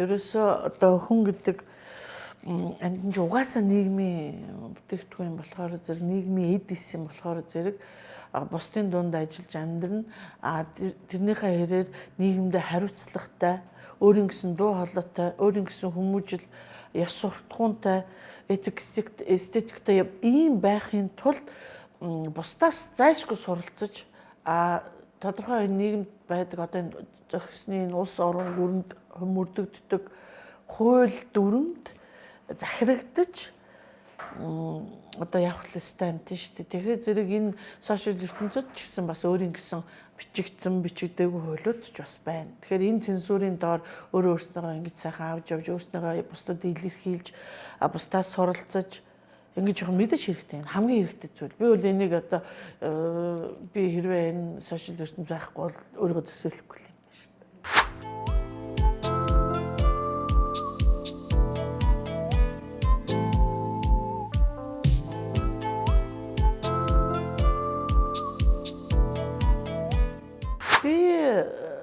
Ерөөсөө одоо хүн гэдэг амьд угаасаа нийгмийн бүтээгдэхүүн болохоор зэрэг нийгмийн эд эс юм болохоор зэрэг бусдын дунд ажиллаж амьдрна. Тэрнийхээ хэрээр нийгэмдээ хариуцлагатай, өөрийн гэсэн дуу хоолойтой, өөрийн гэсэн хүмүүжил, ёс суртахуунтай, эстетиктэй ийм байхын тулд бусдаас зайлшгүй суралцаж тодорхой нийгэмд байдаг одоо энэ зохисны улс орон гүрэнд мөрдөгддөг хууль дүрмд захирагдаж одоо явах ёстой юм тийм шүү дээ. Тэгэхээр зэрэг энэ сошиал ертөнцид ч гэсэн бас өөрийн гэсэн бичигдсэн бичигдээгүй хуулиуд ч бас байна. Тэгэхээр энэ цензурын доор өөрөөсөө ингэж сайхан авч явж өөрснөө бусдад илэрхийлж бусдаас суралцаж ингэж явах мэдээж хэрэгтэй. Хамгийн хэрэгтэй зүйл. Би бол энийг одоо би хэрвээ энэ сошиал ертөнцид байхгүй бол өөрийгөө төсөөлөхгүй юм байна шүү дээ. Би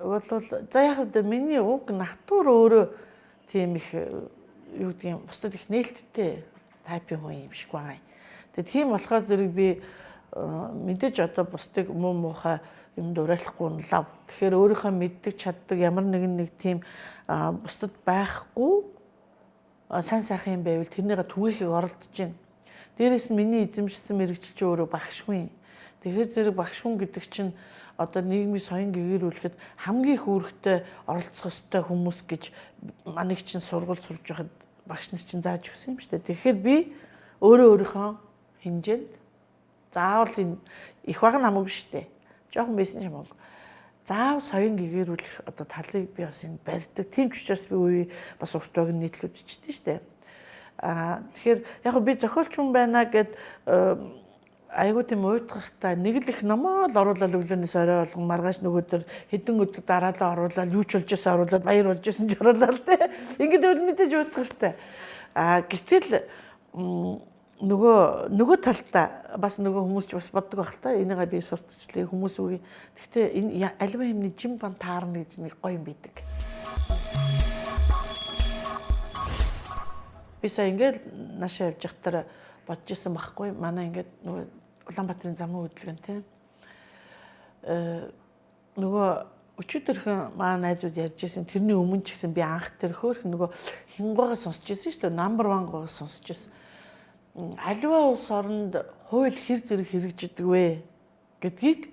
бол за яг л миний уг натур өөрөө тийм их юу гэдгийг бусдад их нээлттэй тайпын хүн юм шиг байгаа. Тэгээд тийм болохоор зэрэг би мэдээж одоо бусдыг муу муухай юм дуурайлахгүй лав. Тэгэхээр өөрийнхөө мэддэг чаддаг ямар нэг тийм бусдад байхгүй сайн сайхан юм байвал тэрнийгээ түгээхийг оролдож байна. Дээрээс нь миний эзэмшсэн мэрэгчлч өөрөө багшгүй. Тэгэхээр зэрэг багш хүн гэдэг чинь одоо нийгмийн соён гэгэрүүлэхэд хамгийн их үүрэгтэй оролцох ёстой хүмүүс гэж манайх чинь сургууль сурж байхад багш нар чинь зааж өгсөн юм шүү дээ. Тэгэхээр би өөрийнхөө хэмжээнд заавал энэ их баг намайг биш дээ. Жохон байсан юм уу? Заав соён гэгэрүүлэх одоо талыг би бас энэ барьдаг. Тийм ч учраас би үе бас урт баг нийтлүүд ичдээ шүү дээ. Тэгэхээр яг би зохиолч хүн байна гэд айгуу тийм уйтгартай нэг л их номоо л оруулаад өглөөнөөс орой болгон маргааш нөгөөдөр хэдэн өдөр дараалал оруулаад юу ч болж ясаа оруулаад баяр болж ясан ч оруулаад те ингээд үл мэдээж уйтгартай. Гэтэл нөгөө талдаа бас нөгөө хүмүүс ч бас боддог байх л та энийгээ би сурталчлаа хүмүүс үгүй. Гэхдээ энэ альва юмны жим бан таарна гэж нэг гоё юм бидэг. Би сая ингээд наашаа явж байхдаа бодож исэн байхгүй манай ингээд нөгөө Улаанбаатарын замын хөдөлгөөн тийм нөгөө өчигдөрхөн маань найзууд ярьж исэн тэрний өмнө ч гэсэн би анх тэр хөөх нөгөө хингугаа сонсч исэн шүү дээ number 1 гоо сонсч исэн аливаа улс оронд хууль хэр зэрэг хэрэгждэг вэ гэдгийг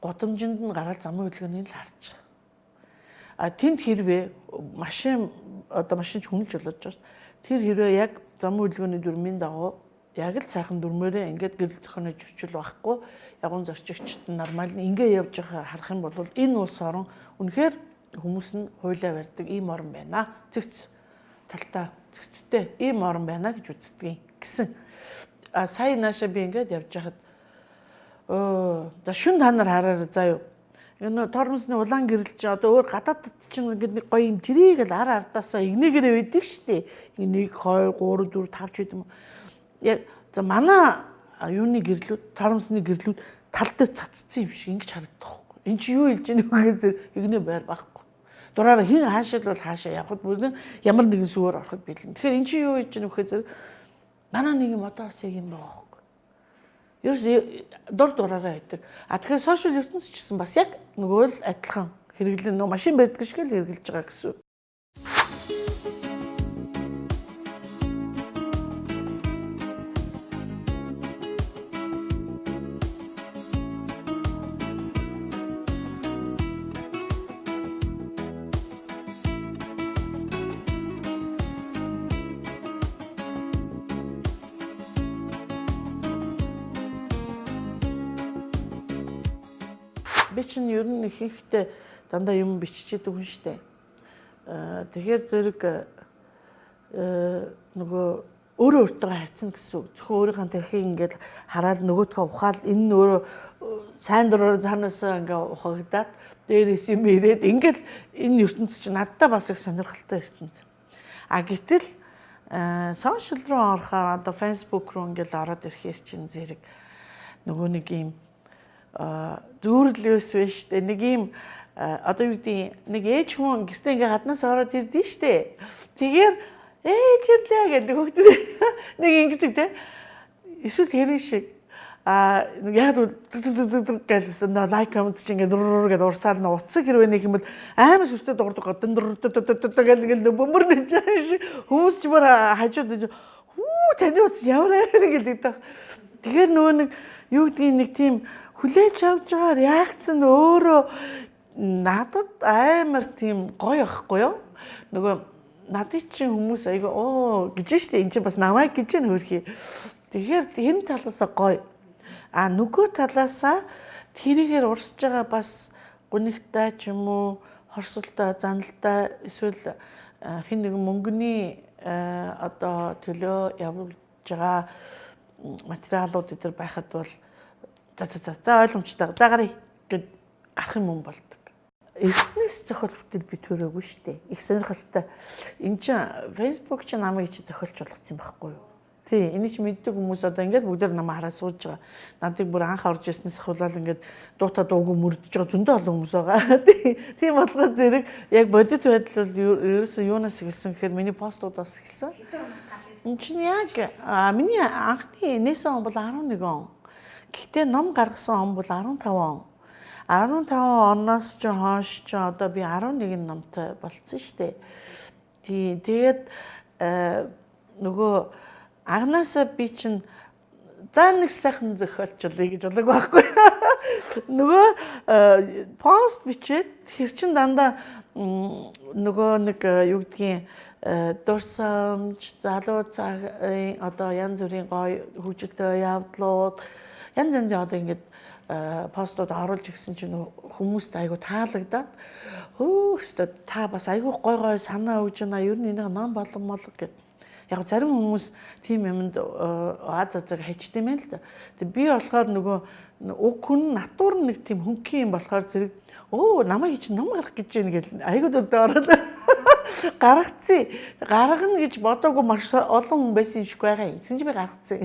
годамжинд нь гараад замын хөдөлгөөний л харж байгаа. Тэнд хэрвээ машин хүнж болоод байгаа шүү тэр хэрвээ яг замын хөдөлгөөний дүрмийн дагуу яг л сайхан дүрмээрээ ингээд гэрэл зохионож өчл байхгүй ягуун зорчигчд нь нормал ингээ явж байгаа харах юм бол энэ улс орон үнэхээр хүмүүс нь хуулиа барьдаг ийм орн байна. Цэгц талтаа цэгцтэй ийм орн байна гэж үздэг гэсэн. Сая наашаа би ингээд явж байхад за шүн та нар хараарай заа юу. Энэ тормосны улаан гэрэлж одоо өөр гадаадд чинь ингээд нэг гоё юм тэрийг л ардаасаа игнэгээрээ өгдөг штеп. 1 2 3 4 5 ч гэдэг юм. Яг за манай юуны гэрлүүд тормсны гэрлүүд тал дээр цацсан юм шиг ингэж харагддаг байхгүй. Энд чи юу хэлж яах вэ гэхээр игнэ байр байхгүй. Дураараа хин хаашаа л бол хаашаа явхад бүрэн ямар нэгэн сүгээр ороход билэн. Тэгэхээр эн чи юу хийж яах вэ гэхээр манай нэг юм одоо бас яг юм байгаа байхгүй. Ерөөс дураараа байдаг. Тэгэхээр сошиал ертөнц ч гэсэн бас яг нөгөө л адилхан хэрэглэн нөгөө машин барьдаг шиг л хэрэгжилж байгаа гэсэн. Би чинь ер нь ихэнхдээ дандаа юм биччихэд хүн штэ. Тэгэхээр зэрэг нөгөө өөрөө өөртөө харьцна гэсэн үг. Зөвхөн өөрийнхөө тархийг ингээд хараад нөгөөдхөө ухаал энэ нь өөрөө сайн дураар цаанаасаа ингээ ухагдаад дээрээс юм ирээд ингээд энэ ертөнц чинь надтай бас их сонирхолтой ертөнц. Гэтэл сошиал руу орохоор одоо Facebook руу ингээд ороод ирэхээс чинь зэрэг нөгөө нэг юм зүүрлээс биш тэ нэг юм одоо юу гэдэг нэг ээж хүн гэртээ ингээ гаднаас ороод ирдэ штэ. Тэгэхээр ээж ирлээ гэдэг хөгдөд нэг ингэдэг те. Эсвэл хэрэг шиг яг гэдсэн лайк комент чи ингээ дуруур гэдэг урсаад нь утсаг хэрвээ нэг юм бол амар сүртэй дуурдаг гэдэг бөмбөрнөж шиг хүмүүс ч бүр хажууд хүү таны утас ямар гэдэг тах. Тэгэхээр нөгөө нэг юу гэдгийг нэг тийм хүлээж авч байгаагаар яагцсан өөрөө надад амар тийм гоё байхгүй юу? Нөгөө надад чинь хүмүүс айгаа гэж штэ энэ чинь бас намайг гэж нь хөрхий. Тэгэхээр энэ талаасаа гоё. Нөгөө талаасаа тэрийгээр урсж байгаа бас гунигтай ч юм уу, хорсолтой, заналтай эсвэл хэн нэгэн мөнгөний одоо төлөө явуулж байгаа материалууд эдэр байхад бол за ойлгомжтой. За гарыг гэд гарах юм болдог. Эртнээс зохиол бүтээл би төрөөгүй шүү дээ. Их сонирхолтой. Энд чинь Facebook чинь намайг чи зохиолч болгоцсон байхгүй юу? Тий, энийг ч мэддэг хүмүүс одоо ингээд бүгдээр намайг хараад сууж байгаа. Надыг бүр анх орж ирснээс хавлал ингээд дуутаа дуугүй мөрдөж байгаа зөндөө олон хүмүүс байгаа. Тийм болгоо зэрэг яг бодит байдал бол ерөөсөө юунаас эхэлсэн гэхээр миний постуудаас эхэлсэн. Энд чинь яг миний анхны нээсэн он бол 11 он. Гэхдээ ном гаргасан он бол 15 он. 15 оноос ч хойш ч одоо би 11 номтой болцсон шүү дээ. Тий, тэгээд нөгөө агнаасаа би чинь за нэг сайхан зохиолчлаа гэж бодог байхгүй. Нөгөө пост бичээд хэр чин дандаа нөгөө нэг юу гэдгийг дурсамж, залуу цагийн одоо янз бүрийн гоё хөгжилтэй явдлууд янз одоо ингээд постууд оруулж ирсэн чинь хүмүүст айгу таалагдаад хөөхстэй та бас айгу гой санаа өгж байна. Ер нь энийг ном болон гэд. Яг зарим хүмүүс тийм юмд аз азаг хайчтай юм л да. Тэг би болохоор нөгөө уг хүн натур нэг тийм хөнгөн юм болохоор зэрэг намайг чи ном гарах гэж байна гэл айгу дөрдөө ороод гаргацсан. Гаргана гэж бодоогүй маш олон хүн байсан юм шиг байгаа юм. Тэгсэн чи би гаргацсан.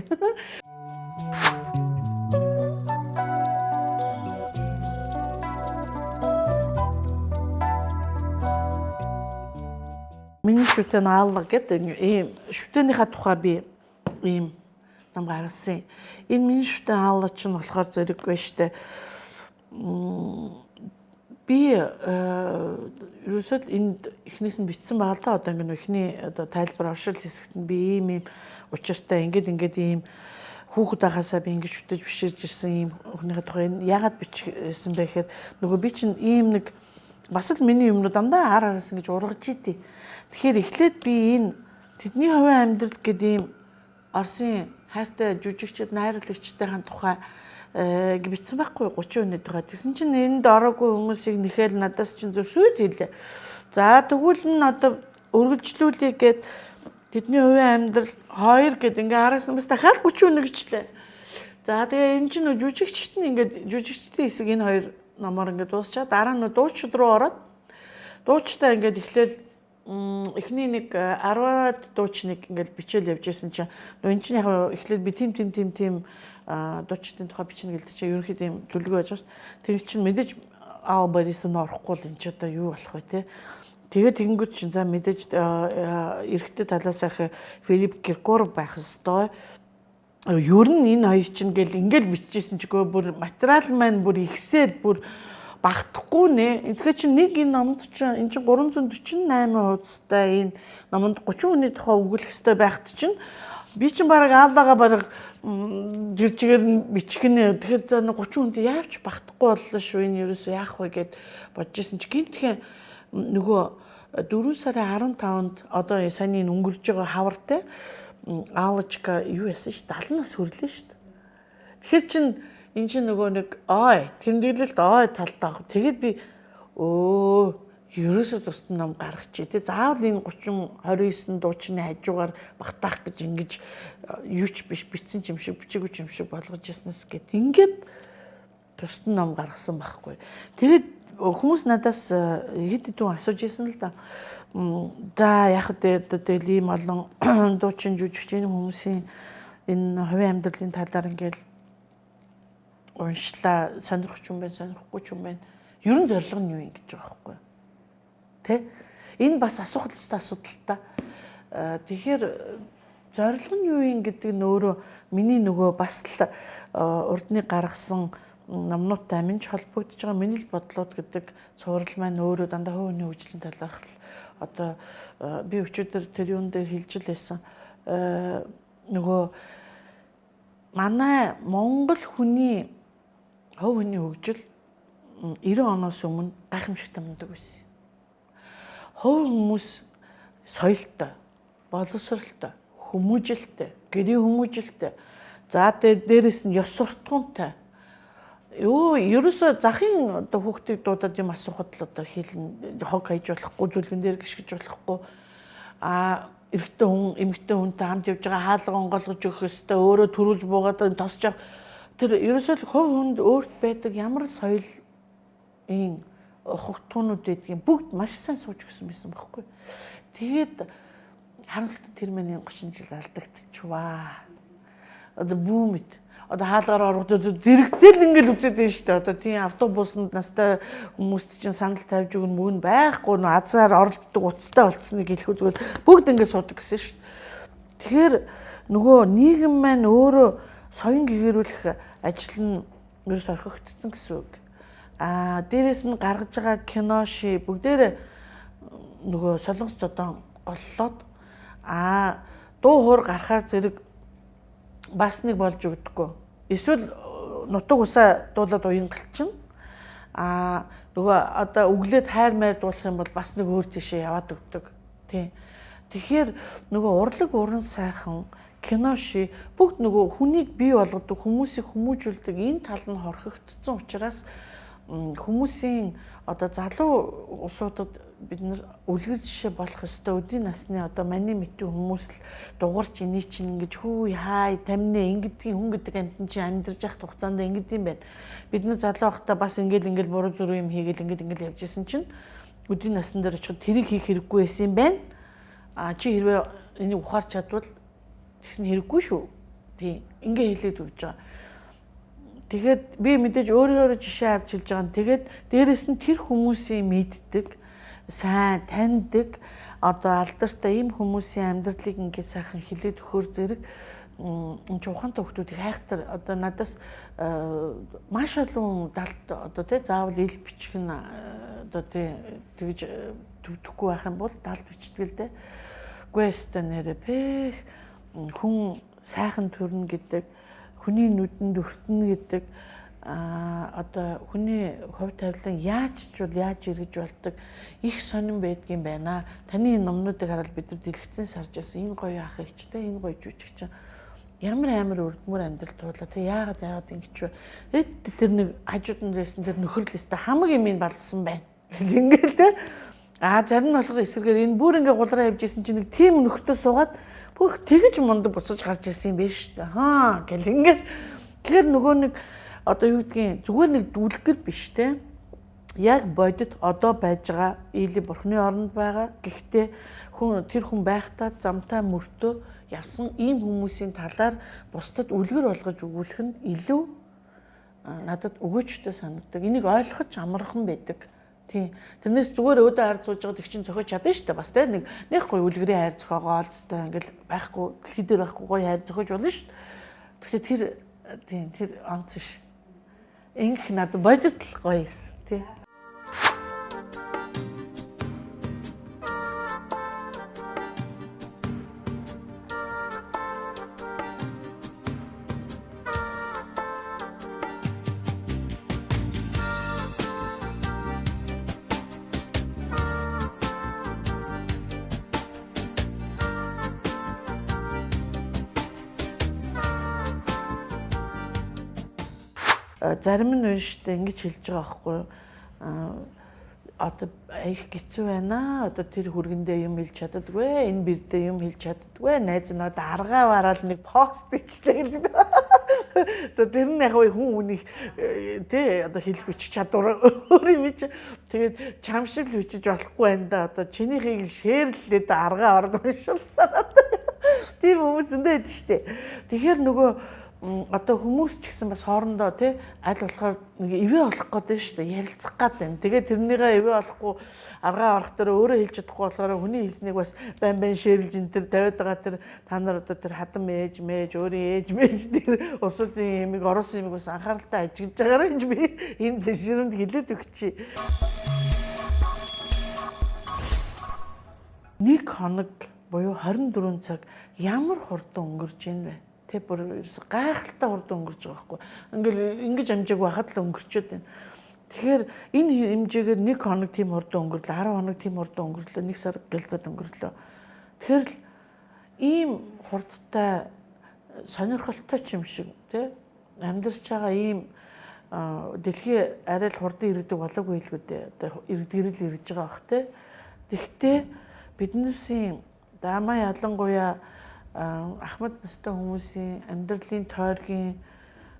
Миний шүтэн аалга гэдэг ийм шүтэнийхээ тухай би ийм ном гаргасан. Энэ миний шүтэн аалга чинь болохоор зэрэг байна штэ. Би ерөөсөө энд эхнээс нь бичсэн байгаа л да. Одоо ингэ эхний одоо тайлбар оршил хэсэгт нь би ийм учиртай ингээд ийм хүүхэд байхасаа би ингэж шүтэж биширж ирсэн ийм өхнийхээ тухай яагаад бичсэн бэ гэхээр нөгөө би чинь ийм нэг бас л миний юмнууд дандаа араас ингэж ургаж идэв. Тэгэхээр эхлээд би энэ тэдний хувийн амьдрал гэдэг ийм Оросын хайртай жүжигчд найруулагчдын тухай бичсэн байхгүй 30 өнөд байгаа. Тэгсэн чинь энд ороогүй хүмүүсийг нэхэл надаас чинь зөв сүйд хэлээ. За тэгвэл нь одоо өргөжлүүлээ гэд тэдний хувийн амьдрал 2 гэд ингээ араас нь бас дахиад 30 өнө гэжлээ. За тэгээ энэ чинь жүжигчд нь ингээ жүжигчдийн хэсэг энэ хоёр номоор ингээ дуусчаад дараа нь дуучид руу ороод дуучтай ингээ эхлээл эхний нэг 10-аад дуучныг ингээл бичээл явж байсан чинь энэ чинь яг эхлээд би тийм дуучдын тухай бичнэ гэлдэг чинь ерөнхийдөө юм төлөвлөгөө байж байгаа шүү. Тэр чинь мэдээж Борисонд орохгүй л энэ ч одоо юу болох вэ те. Тэгээд тэгэнгүүт чинь за мэдээж эрэгтэй талаас ах Филипп Киркоров байх ёстой. Ер нь энэ хоёр чинь ингээл бичижсэн чигөө бүр материал маань бүр ихсээд бүр багтахгүй нэ. Тэгэхээр чи нэг энэ номд чинь энэ чинь 348 хуудастай энэ номонд 30 хүний тухай өгүүлэх ёстой байхад чинь би чинь бараг аалдаага бараг жирчгээр бичих нэ. Тэгэхээр за 30 хүнд яавч багтахгүй боллоо шүү. Энэ ерөөсөө яах вэ гэд бодож ирсэн чи гинтхэн нөгөө 4 сарын 15-нд одоо саяны өнгөрж байгаа хавартай Алочка юу яасан ш 70 нас хүрлээ ш. Тэгэхээр чин энэ чинь нөгөө нэг тэмдэглэлт талтай. Тэгээд би ерөөсөө тусдан ном гаргачих тий. Заавал энэ 30-29 дуучны хажуугаар багтаах гэж ингэж юу ч биш бичсэн юм шиг бичээгүй юм шиг болгож яснаас гэд ингээд тусдан ном гаргасан байхгүй. Тэгээд хүмүүс надаас хэд хэдэн асууж ирсэн л да. За яг тэгэл ийм олон дуучин жүжигчийн хүмүүсийн энэ хувийн амьдралын талаар ингээл уншлаа сонирхч юм байна, сонирхгүй ч юм байна. Ерөн зорилго нь юу юм гэж байгаа байхгүй юу? Тэ? Энэ бас асуух ёстой асуудал та. Тэгэхээр зорилго нь юу юм гэдэг нь өөрөө миний нөгөө бас л урдны гаргасан номнуудтай минь холбогдож байгаа миний л бодлоод гэдэг цуврал маань өөрөө дандаа хувь хүний хөгжлийн талаарх одоо би өчигдөр тэр юун дээр хэлж л байсан. Нөгөө манай Монгол хүний хувь хүний хөгжил 90 оноос өмнө гайхамшигтай мундаг байсан. Хувь хүмүүс соёлтой, боловсралтай, хүмүүжилтэй, гэрийн хүмүүжилтэй. За дээрээс нь ёс суртахуунтай. Ерөөсө захын одоо хүүхдийг дуудаад юм асуухад л одоо хийлэн хог хайж болохгүй, зүлгэн дээр гიშгэж болохгүй. Эрэгтэй хүн, эмэгтэй хүнтэй хамт явж байгаа хаалга онгойлгож өгөх ёстой, өөрөө төрүүлж буугаад тосч авах. Тэр ерөөсөө хувь хүнд өөрт байдаг ямар соёлын хугтуунууд байдгийг бүгд маш сайн сууж өгсөн байсан байхгүй. Тэгээд харамсалтай тэр миний 30 жил алдагдчихваа. Одоо бүүмэд одоо хаалгаар ороход зэрэгцээл ингээл үзээд байна шүү дээ. Одоо тийм автобусанд настай хүмүүст чинь санал тавьж өгнө мөн байхгүй нөө азар оролддог уцтай болцсныг хэлэхгүй зүгээр бүгд ингээд суудаг гэсэн шүү дээ. Тэгэхээр нөгөө нийгэм маань өөрөө соён гэгэрүүлэх ажил нь ерөөс орхигдсон гэсэн үг. Дээрээс нь гаргаж байгаа кино ши бүгдээрээ нөгөө солонгос зодон голлоод дуу хуур гарахаар зэрэг бас нэг болж өгдөггүй. Эсвэл нутаг усаа дуулаад уян галчин. Нөгөө одоо өглөөд хайр майр дуулах юм бол бас нэг өөр тийшээ яваад өгдөг. Тийм. Тэгэхээр нөгөө урлаг уран сайхан кино ши бүгд нөгөө хүнийг бий болгодог, хүмүүсийг хүмүүжүүлдэг энэ тал нь хорхигдсон учраас хүмүүсийн одоо залуу улсуудад бид нар үлгэр жишээ болох ёстой. Өдийн насны одоо маний мэтийн хүмүүс л дуурч эний чинь ингэж хүү хай таминэ ингэдгийн хүн гэдэг амтэн чинь амьдарч явах хугацаанд ингэдэм байна. Бид нар залуу байхдаа бас ингээл буруу зүрх юм хийгээл ингээл явж исэн чинь өдийн насны дээр очиход тэрийг хийх хэрэггүй байсан юм байна. Чи хэрвээ энийг ухаарч чадвал тэгсэн хэрэггүй шүү. Тийм. Ингээ хэлээд өгч байгаа. Тэгээд би мэдээж өөрөө жишээ авч хэлж байгаа. Тэгээд дээрэс нь тэр хүмүүсийн мэддэг, сайн таньдаг, одоо алдартай ийм хүмүүсийн амьдралыг ингээд сайхан хэлээд өгөхөр зэрэг ухаантай хүмүүсийг хайхтар одоо надаас маш олон далд одоо тий заавал ил бичих нь одоо тий тэгж төвдөхгүй байх юм бол далд бичдэг л дээ. Гүйстэ нэрэ пэх хүн сайхан төрнө гэдэг, хүний нүдэнд өртнө гэдэг одоо хүний хувь тавилан яаж эргэж болдог их сонирн байдгийн байна. Таны номнуудыг хараад бид нар дэлгэцэн сарж яасан энэ гоё ах ихчтэй энэ гоё жүжигч чинь ямар амар өрдмөр амьдрал туулаа. Тэг яагаад ингэж вэ? Тэр нэг хажууд нь дэсэн тэр нөхөрлөстэй хамаг юм балсан байна. Ингээд те зарим нь болохоор эсрэгээр энэ бүр ингээ гулраа явж исэн чинь нэг тийм нөхөртөө суугаад бүх тэгэж мундаг буцаж гарч ирсэн юм байна шүү дээ. Гэл ингээд тэгэхээр нөгөө нэг одоо юу гэдгийг зүгээр нэг дүлгэр биш те. Яг бодит одоо байж байгаа ийли бурхны оронд байгаа. Гэхдээ тэр хүн байхдаа замтай мөртөө явсан ийм хүмүүсийн талаар бусдад үлгэр болгож өгүүлэх нь илүү надад өгөөжтэй санагддаг. Энийг ойлгох амархан байдаг. Тийм. Тэрнээс зүгээр өөдөө хайр зууж байгаа тэг чинь зохиож чадна шүү дээ. Бас те нэг гоё үлгэрийн хайр зохиогоо олцтой ингээл байхгүй дэлхий дээр байхгүй гоё хайр зохиож болно шүү дээ. Тэгэхээр тэр онц ш. Инх надад бодит л гоё эс тий. Зарим нь үнэштэй ингэж хэлж байгаа байхгүй юу? Одоо их хэцүү байна. Одоо тэр хүргэндээ юм хэлж чаддаггүй. Энэ бэрдээ юм хэлж чаддаггүй. Найз нь одоо аргаа вараад нэг пост ичлээ гэдэг. Одоо тэр нь яг хүн үнийг тий одоо хэлэх бичих чадвар өөр юм чи. Тэгээд чам шиг л бичиж болохгүй байна да. Одоо чинийхийг шеэрлээд аргаа орд уншилсан. Тэр хүмүүс өндөө байдаг штэ. Тэгэхээр нөгөө одоо хүмүүс ч гэсэн бас хоорондоо тий аль болохоор нэг ивэ олох гэдэг нь шүү дээ. Ярилцах гад байна. Тэгээд тэрнийгээ ивэ олохгүй аргаа орох дээр өөрөө хэлж чадахгүй болохоор хүний хийснийг бас байн шэрлж энэ төр тавиад байгаа тэр та нар одоо тэр хадам ээж мэж өөрийн ээж мэж тэр усуудын юмыг оросын юмыг бас анхааралтай ажиглаж байгаараа гэж би энэ бишрэнд хэлээд өгчий. Нэг хоног буюу 24 цаг ямар хурдан өнгөрч ийн вэ? Тэ бүр гайхалтай хурдан өнгөрч байгаа байхгүй. Ингээл ингэж амжааг байхад л өнгөрчөөд байна. Тэгэхээр энэ хэмжээгээр нэг хоног тийм хурдан өнгөрлөө, 10 хоног тийм хурдан өнгөрлөө, нэг сар гэлзээд өнгөрлөө. Тэгэхээр л ийм хурдтай сонирхолтой ч юм шиг тий амьдарч байгаа ийм дэлхий арай л хурдан иргэдэг болоогүй л үү дээ. Одоо иргэдгэрэл ирж байгаа бах тий. Тэгвэл биднээсийн Дамаа ялангуяа ахмад настай хүмүүсийн амьдралын тойргийн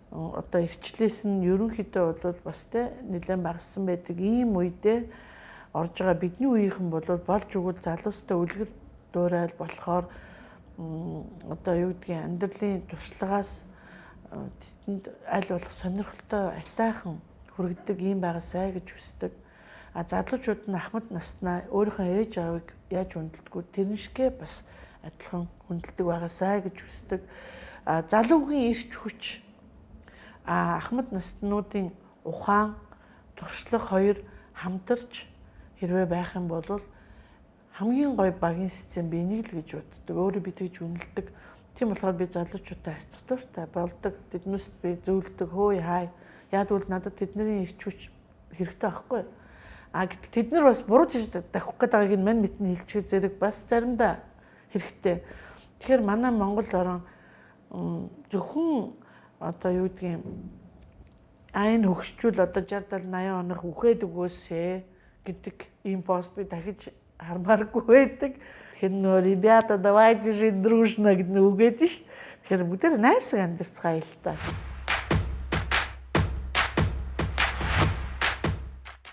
одоо эрчлээс нь ерөнхийдөө бол бас те нэлээд багассан байдаг ийм үедээ орж байгаа бидний үеийнхэн бол болж өгөх залуустай үлгэр дуурайл болохоор одоо юу гэдгийг амьдралын туршлагаас тэдэнд аль болох сонирхолтой атайхан хүргэдэг ийм байгаасай гэж хүсдэг. Залуучууд нь ахмад наснаа өөрийнхөө ээж аавыг яаж хүндэлдэггүй тэрэн шигээ бас адилхан хүндэлдэг байгаасай гэж хүсдэг. Залуугийн эрч хүч ахмад наснуудын ухаан туршлага хоёр хамтарч хэрвээ байх юм бол хамгийн гоё багийн систем би энийг л гэж боддог. Өөрөө би тэгж үнэлдэг. Тийм болохоор би залуучуудтай харьцах тууштай болдог. Тэднээс би зөвлөдөг хөөе хай. Яг бол надад тэдний эрч хүч хэрэгтэй байхгүй. Гэтэл тэд нар бас буруу жиж давхих гээд байгааг нь мань мэднэ хэлчих зэрэг бас заримдаа хэрэгтэй. Тэгэхээр манай Монгол орон зөвхөн одоо юу гэдгийг айн хөгшчүүл одоо 60 70 80 онох үхээд өгөөсэй гэдэг ийм пост би дахиж хармааргүй байдаг. Тэгэхээр нөө ребята давайте жить дружно гэдэг үгээд нь шүү. Тэгэхээр бүгдээр найрсаг амьдарцгаая л та.